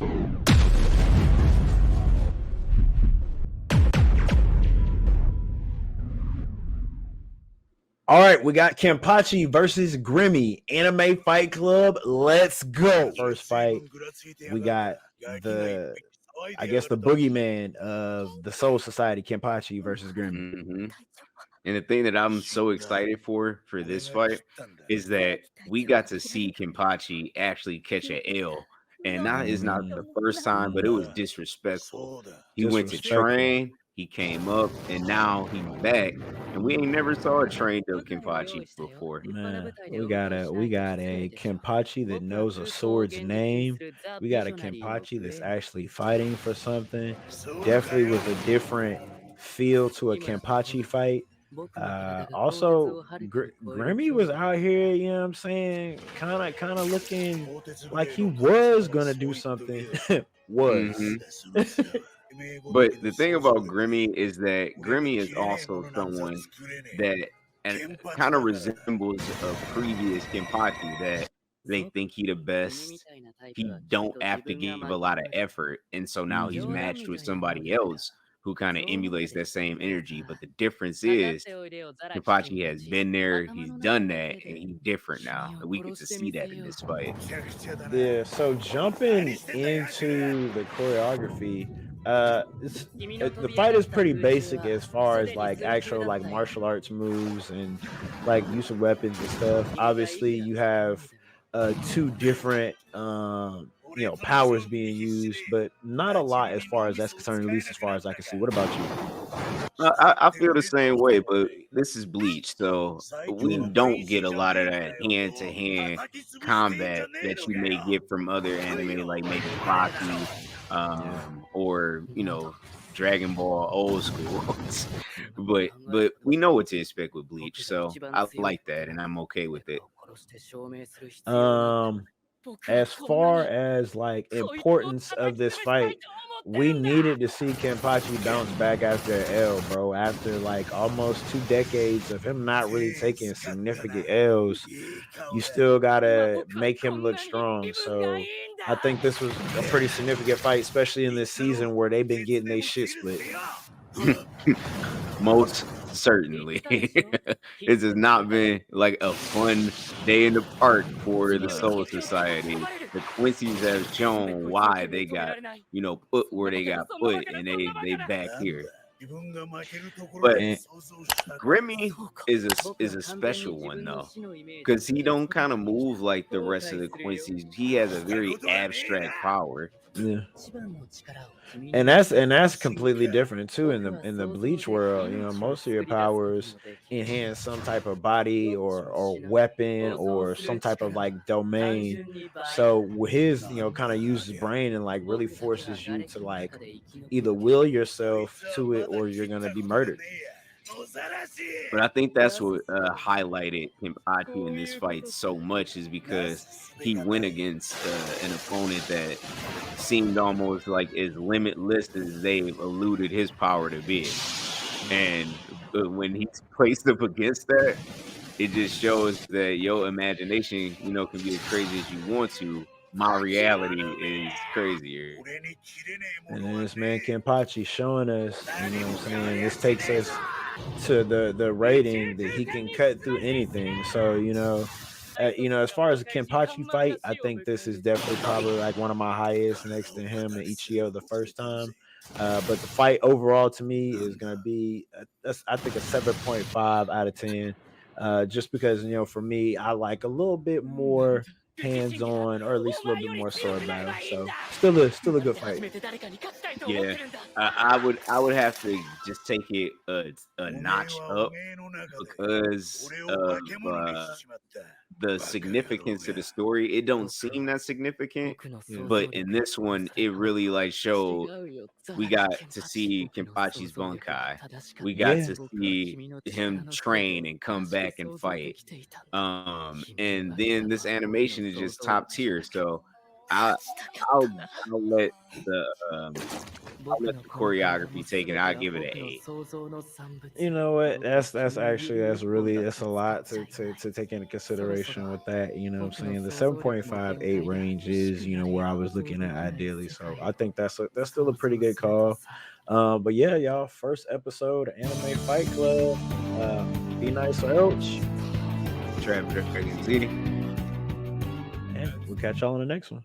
All right, we got Kenpachi versus Gremmy Anime Fight Club. Let's go. First fight, we got the, I guess, the boogeyman of the Soul Society, Kenpachi versus Gremmy. And the thing that I'm so excited for this fight is that we got to see Kenpachi actually catch an L. And now is not the first time, but it was disrespectful. He went to Disrespectful. train, he came up, and now he's back. And we ain't never saw a trained up Kenpachi before. Man, we got a Kenpachi that knows a sword's name. We got a Kenpachi that's actually fighting for something. Definitely with a different feel to a Kenpachi fight. Also, Grammy was out here, you know what I'm saying, kind of looking like he was gonna do something. Was. hmm But the thing about Grimmy is that Grimmy is also someone that and kind of resembles a previous Kenpachi that they think he the best. He don't have to give a lot of effort, and so now he's Mhm. matched with somebody else who kind of emulates that same energy. But the difference is Kenpachi has been there, he's done that, and he's different now, and we get to see that in this fight. Yeah, so jumping into the choreography, the fight is pretty basic as far as like actual like martial arts moves and like use of weapons and stuff. Obviously, you have two different powers being used, but not a lot as far as that's concerned, at least as far as I can see. What about you? I feel the same way, but this is Bleach, so we Yeah. don't get a lot of that hand to hand combat that you may get from other anime, like maybe Baki, Yeah. or Dragon Ball old school. but we know what to expect with Bleach, so I like that, and I'm okay with it. Um, as far as like importance of this fight, we needed to see Kenpachi bounce back after an L, bro. After like almost 2 decades of him not really taking significant L's, you still gotta make him look strong. So I think this was a pretty significant fight, especially in this season where they've been getting their shit split. Most certainly. It has not been like a fun day in the park for the No. Soul Society. The Quincy's have shown why they got, put where they got put, and they back here. But And Grimmy is a special one though, because he don't kind of move like the rest of the Quincy's. He has a very abstract power. yeah. And that's completely different too in the bleach world. Most of your powers enhance some type of body or weapon or some type of like domain. So with his, kind of uses brain and like really forces you to like either will yourself to it or you're gonna be murdered. But I think that's what highlighted him Ati in this fight so much is because he went against an opponent that seemed almost like as limitless as they've alluded his power to be. And when he's placed up against that, it just shows that your imagination, can be as crazy as you want to. My reality is crazier. And then this man Kenpachi showing us, what I'm saying, this takes us to the rating that he can cut through anything. So as far as a Kenpachi fight, I think this is definitely probably like one of my highest next to him and Ichio the first time. But the fight overall to me is gonna be I think a 7.5 out of 10. Just because for me, I like a little bit more hands-on or at least a little bit more sword battle. So still a good fight. Yeah, I would have to just take it a notch up because of the significance of the story. It don't seem that significant, Yeah. but in this one, it really like showed we got to see Kenpachi's Bunkai. We got Yeah. to see him train and come back and fight. And then this animation is just top tier. So I I'll I'll let the I'll let the choreography take it. I'll give it an 8. You know what? That's actually that's a lot to take into consideration with that. You know what I'm saying? The 7.58 range is, where I was looking at ideally. So I think that's still a pretty good call. But yeah, y'all, first episode of Anime Fight Club. Be nice or else. Trap Dragon Z. And we'll catch y'all on the next one.